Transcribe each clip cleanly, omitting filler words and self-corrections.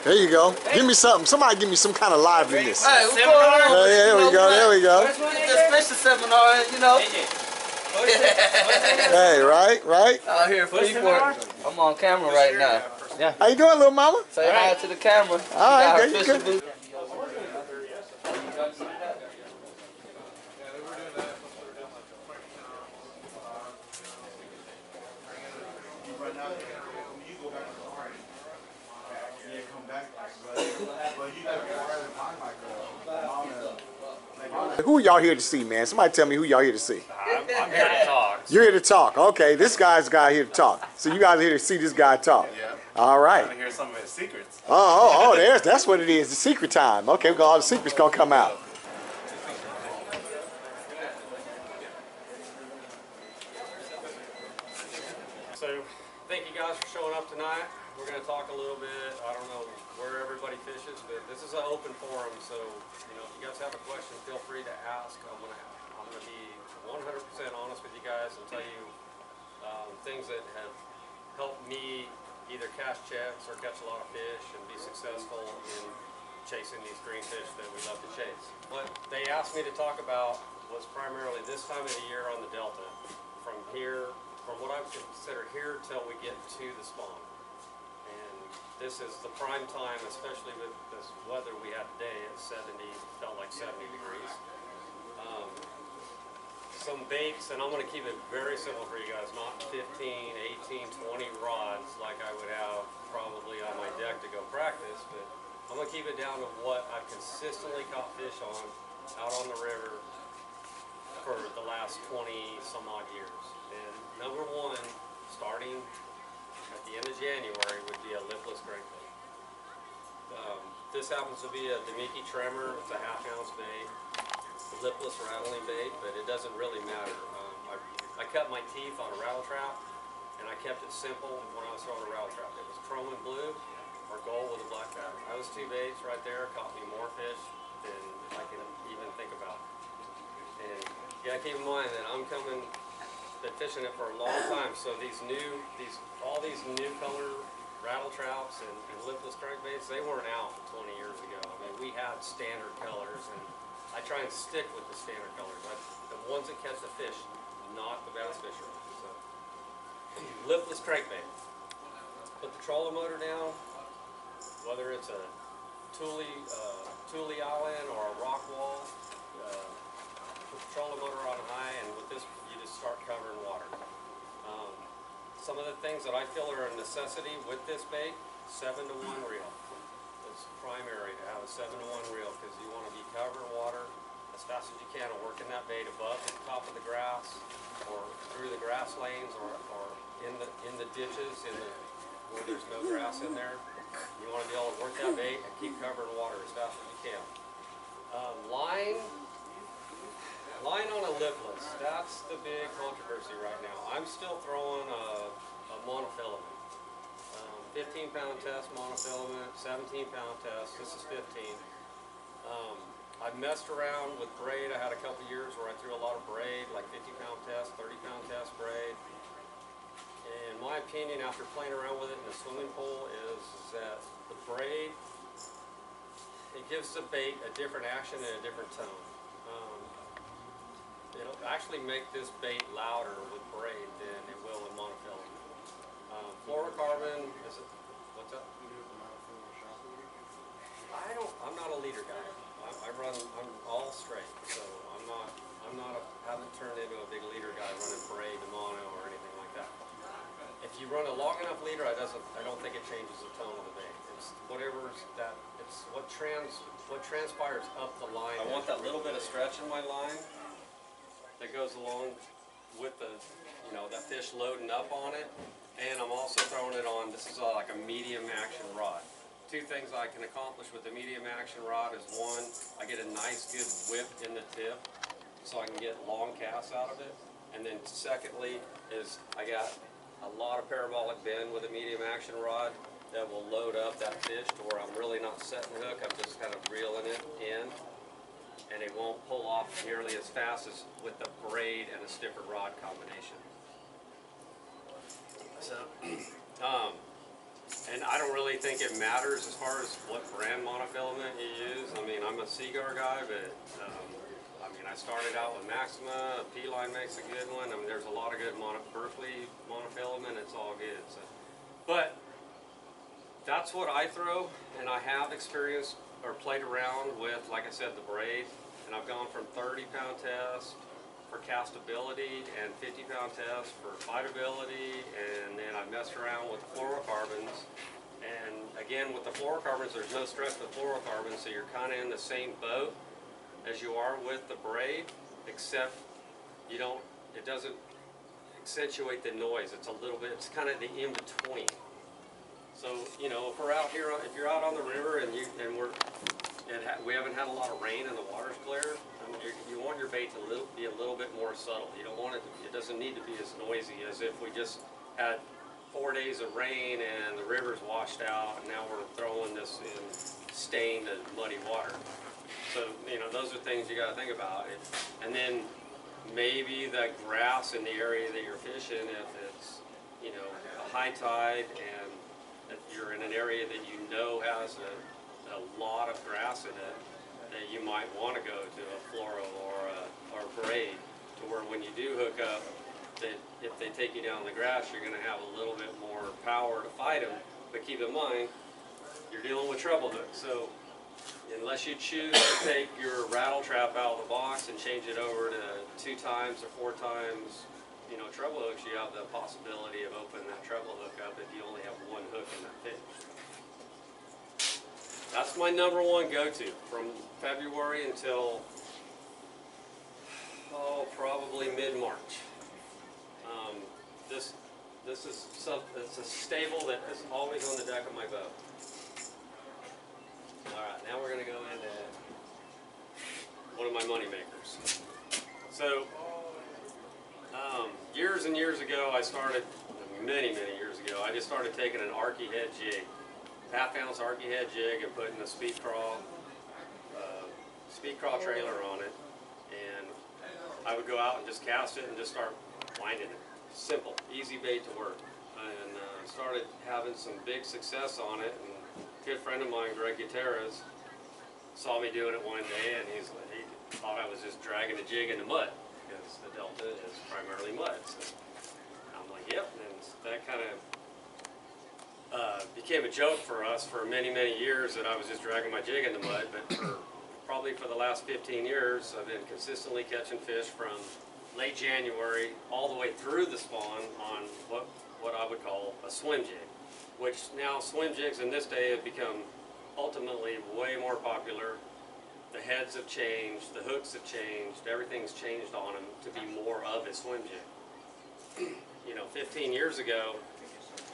There you go. Give me something. Somebody give me some kind of liveliness. Hey, what's going on? Oh, yeah, there we go. There we go. Just fish seminar, you know. Hey, right? Out here for Freeport. I'm on camera right now. Yeah. How you doing, little mama? Say hi to the camera. All right, there you go. Who y'all here to see, man? Somebody tell me who y'all here to see. I'm here to talk. You're here to talk. Okay, this guy's here to talk. So you guys are here to see this guy talk. Yeah. All right. I want to hear some of his secrets. That's what it is. The secret time. Okay, well, all the secrets gonna come out. So, thank you guys for showing up tonight. We're going to talk a little bit. I don't know where everybody fishes, but this is an open forum. So, if you guys have a question, feel free to ask. I'm gonna be 100% honest with you guys and tell you things that have helped me either cash checks or catch a lot of fish and be successful in chasing these greenfish that we love to chase. What they asked me to talk about was primarily this time of the year on the Delta, from what I would consider here till we get to the spawn. And this is the prime time, especially with this weather we had today. It's 70, felt like 70 degrees. Some baits, and I'm going to keep it very simple for you guys, not 15, 18, 20 rods like I would have probably on my deck to go practice, but I'm going to keep it down to what I've consistently caught fish on out on the river for the last 20 some odd years. And number one, starting at the end of January, would be a lipless crankbait. This happens to be a Damiki Tremor. It's a half-ounce bait. Lipless rattling bait, but it doesn't really matter. I cut my teeth on a rattle trap, and I kept it simple when I was throwing a rattle trap. It was chrome and blue or gold with a black pattern. Those two baits right there caught me more fish than I can even think about. And you gotta keep in mind that been fishing it for a long time, so all these new color rattle traps and lipless crankbaits, they weren't out 20 years ago. I mean, we had standard colors, and I try and stick with the standard colors. The ones that catch the fish, not the bass fishermen. So, lipless crankbait. Put the trolling motor down, whether it's a Thule Island or a rock wall. Put the trolling motor on high, and with this, you just start covering water. Some of the things that I feel are a necessity with this bait: 7-to-1 reel. It's primary to have a 7-to-1 reel because you want to be covering water as fast as you can and working that bait above the top of the grass or through the grass lanes or in the ditches where there's no grass in there. You want to be able to work that bait and keep covering water as fast as you can. Line on a lipless, that's the big controversy right now. I'm still throwing a monofilament. 15-pound test monofilament, 17-pound test, this is 15. I messed around with braid. I had a couple years where I threw a lot of braid, like 50-pound test, 30-pound test braid. And my opinion after playing around with it in the swimming pool is that the braid, it gives the bait a different action and a different tone. It'll actually make this bait louder with braid than it will with monofilament. Fluorocarbon, what's up? I'm not a leader guy. I'm all straight, so haven't turned into a big leader guy running braid to mono or anything like that. If you run a long enough leader, I don't think it changes the tone of the bait. It's what transpires up the line. I want that little bit of stretch in my line that goes along with that fish loading up on it, and I'm also throwing it on, this is like a medium action rod. Two things I can accomplish with the medium action rod is, one, I get a nice good whip in the tip so I can get long casts out of it, and then secondly is I got a lot of parabolic bend with a medium action rod that will load up that fish to where I'm really not setting the hook, I'm just kind of reeling it in, and it won't pull off nearly as fast as with the braid and a stiffer rod combination. So, And I don't really think it matters as far as what brand monofilament you use. I mean, I'm a Seaguar guy, but I mean, I started out with Maxima. P-Line makes a good one. I mean, there's a lot of good Berkeley monofilament. It's all good. So, but that's what I throw, and I have experienced or played around with, like I said, the braid. And I've gone from 30-pound test for castability and 50-pound test for fightability, and then I've messed around with the fluorocarbons. And again, with the fluorocarbons, there's no stress with fluorocarbons, so you're kind of in the same boat as you are with the braid, except you don't, it doesn't accentuate the noise. It's a little bit, it's kind of the in-between. So, you know, if we're out here, if you're out on the river and we haven't had a lot of rain and the water's clear, I mean, you want your bait to be a little bit more subtle. You don't want it to, it doesn't need to be as noisy as if we just had 4 days of rain and the river's washed out and now we're throwing this in stained and muddy water. So, you know, those are things you got to think about. And then maybe the grass in the area that you're fishing, if it's, you know, a high tide and if you're in an area that you know has a lot of grass in it, that you might want to go to a fluoro or a braid, to where when you do hook up, that if they take you down the grass, you're going to have a little bit more power to fight them. But keep in mind, you're dealing with treble hooks. So unless you choose to take your rattle trap out of the box and change it over to 2 times or 4 times, you know, treble hooks, you have the possibility of opening that treble hook up if you only have 1 hook in that fish. That's my #1 go-to from February until, oh, probably mid-March. This is it's a stable that is always on the deck of my boat. All right, now we're going to go into one of my money makers. So, years and years ago, I started, many years ago, I just started taking an Arky head jig, half-ounce Arky head jig, and putting a speed crawl trailer on it, and I would go out and just cast it and just start winding it. Simple, easy bait to work, and started having some big success on it. And a good friend of mine, Greg Gutierrez, saw me doing it one day, and he thought I was just dragging a jig in the mud, because the Delta is primarily mud. So I'm like, yep, and that kind of became a joke for us for many years, that I was just dragging my jig in the mud. But probably for the last 15 years, I've been consistently catching fish from late January all the way through the spawn on what I would call a swim jig, which now swim jigs in this day have become ultimately way more popular. The heads have changed, the hooks have changed, everything's changed on them to be more of a swim jig. You know, 15 years ago,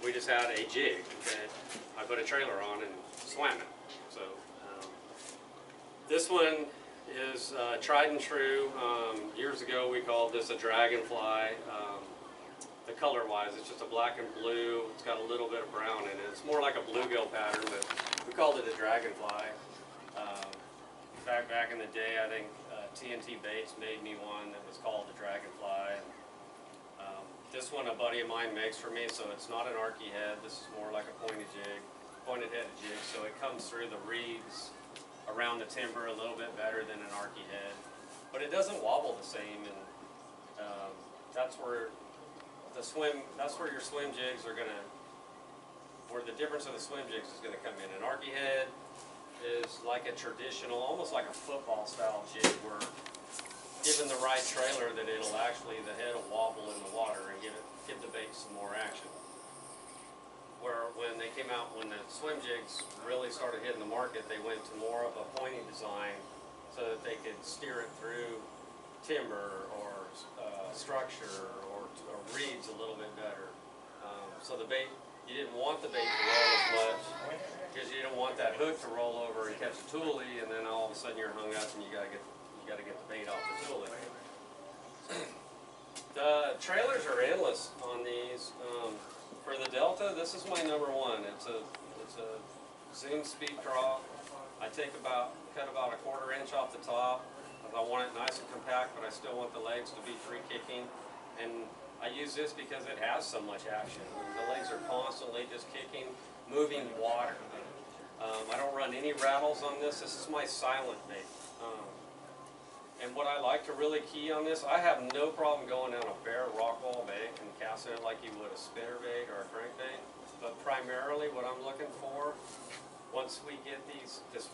we just had a jig that I put a trailer on and swam it. So this one is tried and true. Years ago, we called this a dragonfly. The color-wise, it's just a black and blue. It's got a little bit of brown in it. It's more like a bluegill pattern, but we called it a dragonfly. In fact, back in the day, I think TNT Baits made me one that was called the Dragonfly. This one a buddy of mine makes for me, so it's not an Arky head. This is more like a pointed headed jig. So it comes through the reeds around the timber a little bit better than an Arky head, but it doesn't wobble the same. And that's where your swim jigs are gonna, where the difference of the swim jigs is gonna come in. An Arky head is like a traditional, almost like a football style jig, where given the right trailer, that it'll actually, the head will wobble in the water and give the bait some more action. Where when they came out, when the swim jigs really started hitting the market, they went to more of a pointing design so that they could steer it through timber or structure or reeds a little bit better. So the bait, you didn't want the bait to roll as much, because you didn't want that hook to roll over and catch a toolie, and then all of a sudden you're hung up and you gotta get the bait off the toolie. The trailers are endless on these. For the Delta, this is my #1. It's a Zoom speed crawl. I cut about a 1/4 inch off the top. I want it nice and compact, but I still want the legs to be free kicking. And I use this because it has so much action. The legs are constantly just kicking. moving water. I don't run any rattles on this. This is my silent bait. And what I like to really key on this, I have no problem going down a bare rock wall bait and casting it like you would a spinner bait or a crankbait. But primarily what I'm looking for, once we get this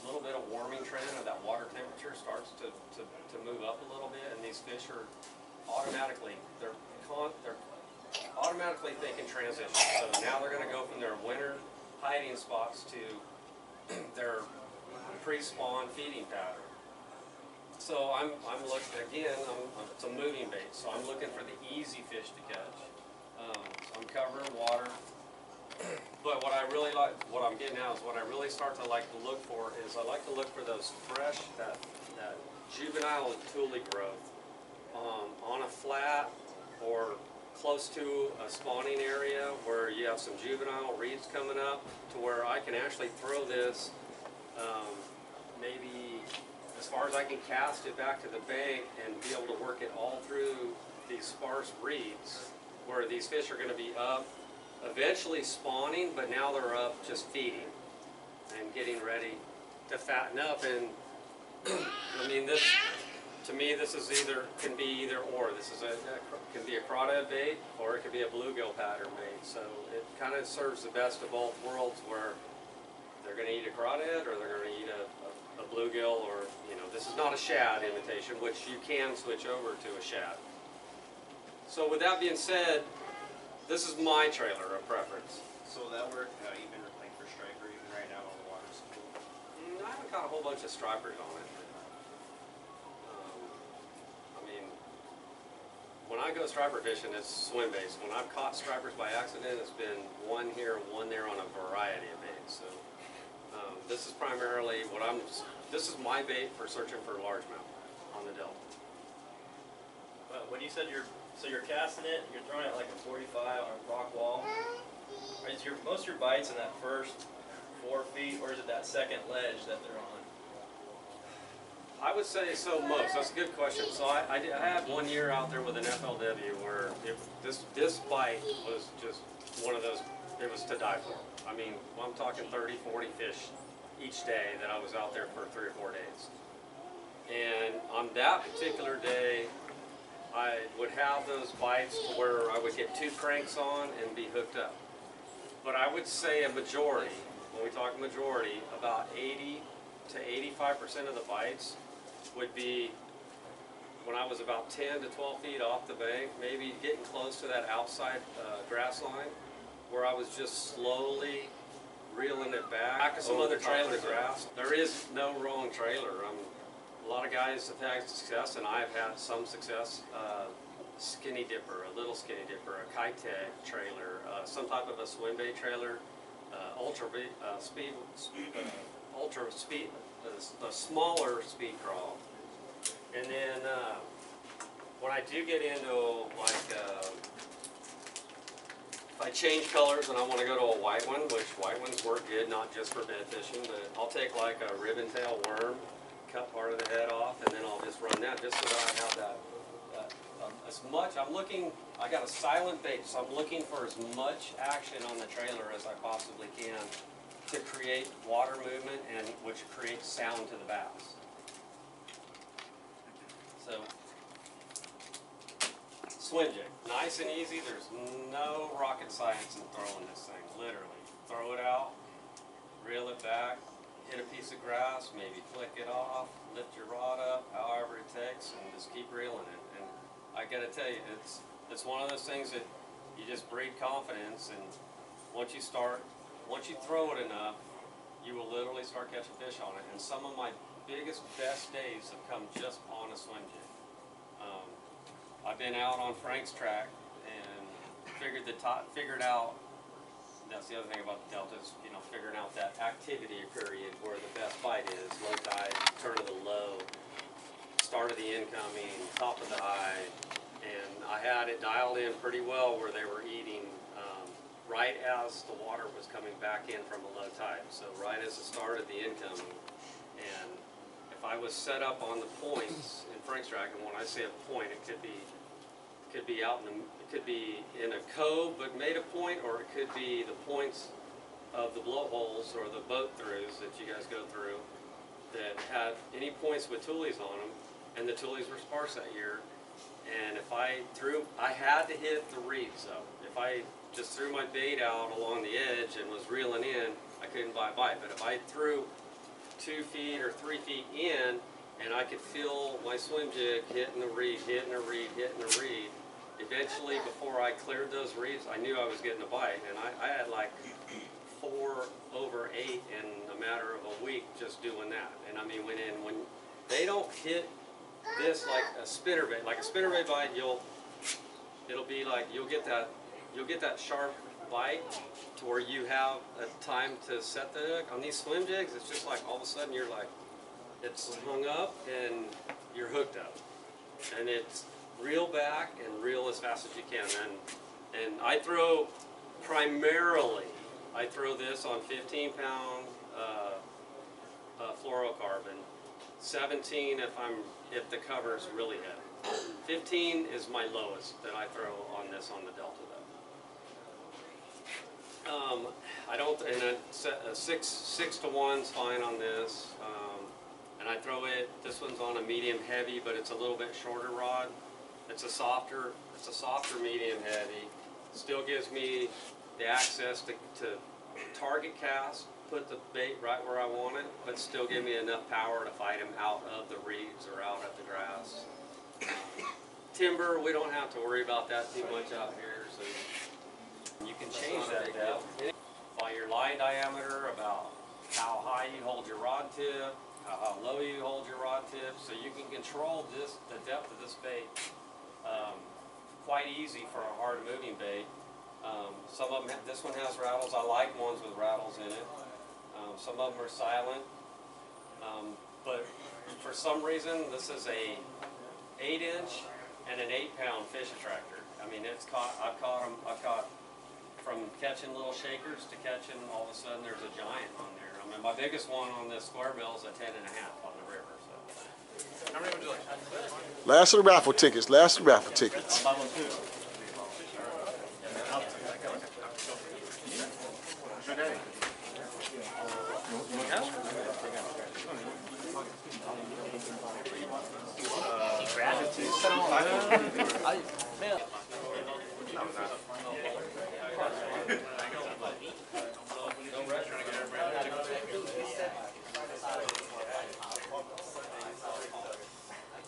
little bit of warming trend, or that water temperature starts to move up a little bit, and these fish are automatically, they're automatically thinking transition. So now they're going to go from their winter hiding spots to their pre-spawn feeding pattern. So I'm looking again. It's a moving bait, so I'm looking for the easy fish to catch. So I'm covering water, but what I really like, what I'm getting out is what I really start to like to look for is I like to look for those fresh, that juvenile tule growth on a flat or close to a spawning area where you have some juvenile reeds coming up, to where I can actually throw this maybe as far as I can cast it back to the bank and be able to work it all through these sparse reeds, where these fish are going to be up, eventually spawning, but now they're up just feeding and getting ready to fatten up. And I mean, this, to me, this is can be either or. This is can be a crawdad bait, or it could be a bluegill pattern bait. So it kind of serves the best of both worlds, where they're going to eat a crawdad or they're going to eat a bluegill, or, you know, this is not a shad imitation, which you can switch over to a shad. So with that being said, this is my trailer of preference. So will that work even like for striper even right now on the water's cool? I haven't caught a whole bunch of stripers on it. I mean, when I go striper fishing, it's swim based. When I've caught stripers by accident, it's been one here, one there on a variety of baits. So this is primarily this is my bait for searching for largemouth on the Delta. When you said you're casting it, you're throwing it like a 45 on a rock wall. Is most of your bites in that first 4 feet, or is it that second ledge that they're on? I would say so most. That's a good question. So I had 1 year out there with an FLW where this bite was just one of those, it was to die for. I mean, I'm talking 30, 40 fish each day that I was out there for 3 or 4 days. And on that particular day, I would have those bites to where I would get 2 cranks on and be hooked up. But I would say a majority, when we talk majority, about 80 to 85% of the bites would be when I was about 10 to 12 feet off the bank, maybe getting close to that outside grass line, where I was just slowly reeling it back to some other trailer grass. There is no wrong trailer. A lot of guys have had success, and I've had some success. Skinny dipper, a little skinny dipper, a Kitech trailer, some type of a swim bait trailer, the smaller speed crawl. And then when I do get into like, if I change colors and I want to go to a white one, which white ones work good, not just for bed fishing, but I'll take like a ribbon tail worm, cut part of the head off, and then I'll just run that just so that I have that. As much, I got a silent bait, so I'm looking for as much action on the trailer as I possibly can to create water movement, and which creates sound to the bass. So, swim jig, nice and easy. There's no rocket science in throwing this thing, literally. Throw it out, reel it back, hit a piece of grass, maybe flick it off, lift your rod up, however it takes, and just keep reeling it. And I gotta tell you, it's one of those things that you just breed confidence, and once you throw it enough, you will literally start catching fish on it. And some of my biggest, best days have come just on a swim jig. I've been out on Frank's track and figured out. That's the other thing about the Delta is, you know, figuring out that activity period where the best bite is: low tide, turn of the low, start of the incoming, top of the high. And I had it dialed in pretty well where they were eating right as the water was coming back in from a low tide. So right as the start of the incoming. And if I was set up on the points in Frank's track, and when I say a point, it could be out in it could be in a cove but made a point, or it could be the points of the blowholes or the boat throughs that you guys go through that had any points with tulies on them, and the tulies were sparse that year. And if I had to hit the reeds though. If I just threw my bait out along the edge and was reeling in, I couldn't buy a bite. But if I threw 2 feet or 3 feet in, and I could feel my swim jig hitting the reed, hitting a reed, hitting a reed, eventually before I cleared those reeds, I knew I was getting a bite. And I had like 4 over 8 in a matter of a week just doing that. And I mean, when they don't hit this like a spinnerbait bite, it'll be like you'll get that sharp bite to where you have a time to set the hook. On these swim jigs, it's just like all of a sudden you're like, it's hung up and you're hooked up, and it's reel back and reel as fast as you can. And I throw this on 15-pound fluorocarbon, 17 if the cover is really heavy. 15 is my lowest that I throw on this on the Delta though. I don't, and a 6 to 1's fine on this. And I throw it, this one's on a medium heavy, but it's a little bit shorter rod. It's a softer medium heavy. Still gives me the access to target cast, put the bait right where I want it, but still give me enough power to fight him out of the reeds or out of the grass. Timber, we don't have to worry about that too much out here, so you can change that deal. By your line diameter, about how high you hold your rod tip, how low you hold your rod tip, so you can control the depth of this bait quite easy for a hard moving bait. Some of them, this one has rattles. I like ones with rattles in it. Some of them are silent, but for some reason this is a 8-inch and an 8-pound fish attractor. I mean, I've caught from catching little shakers to catching all of a sudden there's a giant on there. I mean, my biggest one on this square bill is a 10 and a half on the river. So. How many would you like? Last of the raffle tickets. Last of the raffle tickets.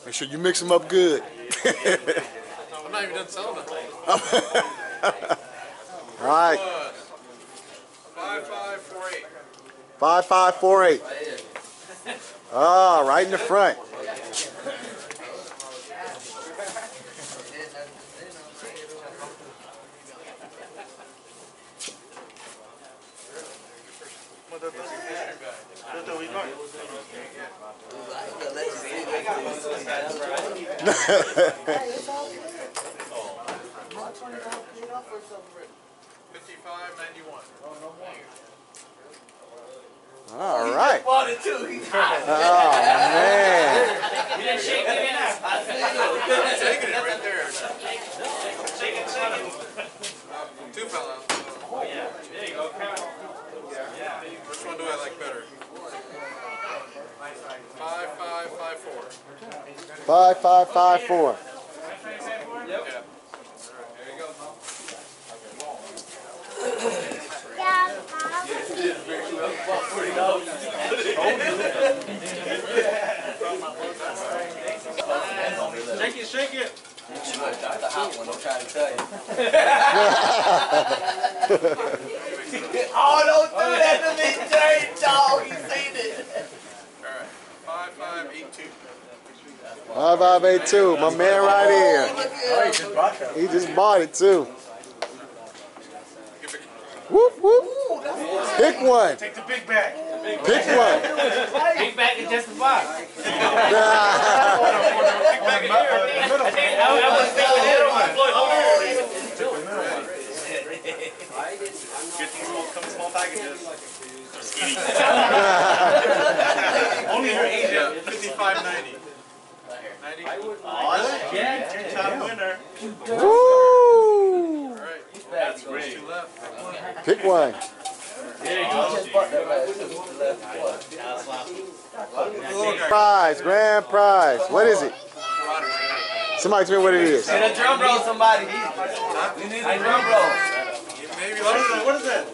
Make sure you mix them up good. I'm not even done selling them. All right. 5548. 5548. Ah, right in the front. All right. Oh, man. Taking it right there. Two fell out. Oh yeah, there you go. Which one do I like better? 5554. 5554. Yep. There you go. Shake it. That's the hot one, I'm trying to tell you. Oh, don't do that to me, Jerry, dog. You seen it. Alright. 5582. 5582. My man right here. Oh, he just bought that. He just bought it too. Whoop whoop. Pick one. Take the big bag. Pick one. Big bag is just a box. Big bag in here. I was thinking it on. Get these small packages. Only for Asia. 5590. 90. Yeah. Two-time winner. Woo. Alright. That's great. Two left. Pick one. Prize, grand prize. What is it? Somebody tell me what it is. Get a drum roll, somebody. We need a drum roll. Maybe. What is that?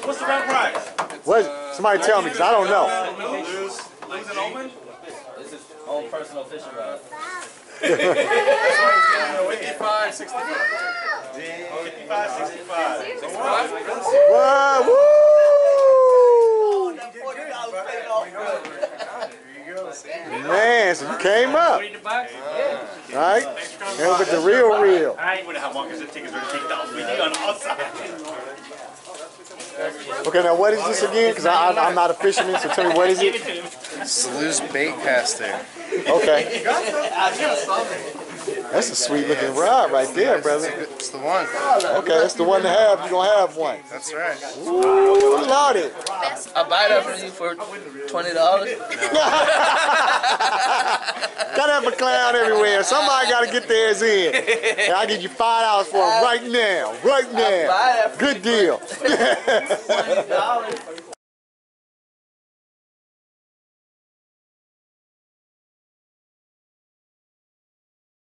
What's the grand prize? What? Somebody tell me, because I don't know. Lose an omen? This is own personal fishing rod. 55, 65. 55, 65. So what? Wow, woo! That $40 paid off good. Man, so you came up. Read the box? All right? Now with the real. I wouldn't have one because the tickets are taken down. We need on the outside. Okay, now what is this again? Because I'm not a fisherman, so tell me what is it? Slew's bait caster. Okay. That's a sweet looking rod right there, brother. It's the one. Okay, that's the one to have. You're going to have one. That's right. Ooh, Lordy. I buy that from you for $20. Gotta have a clown everywhere. Somebody gotta get theirs in. And I'll give you $5 for it right now. Right now. Good deal. $20.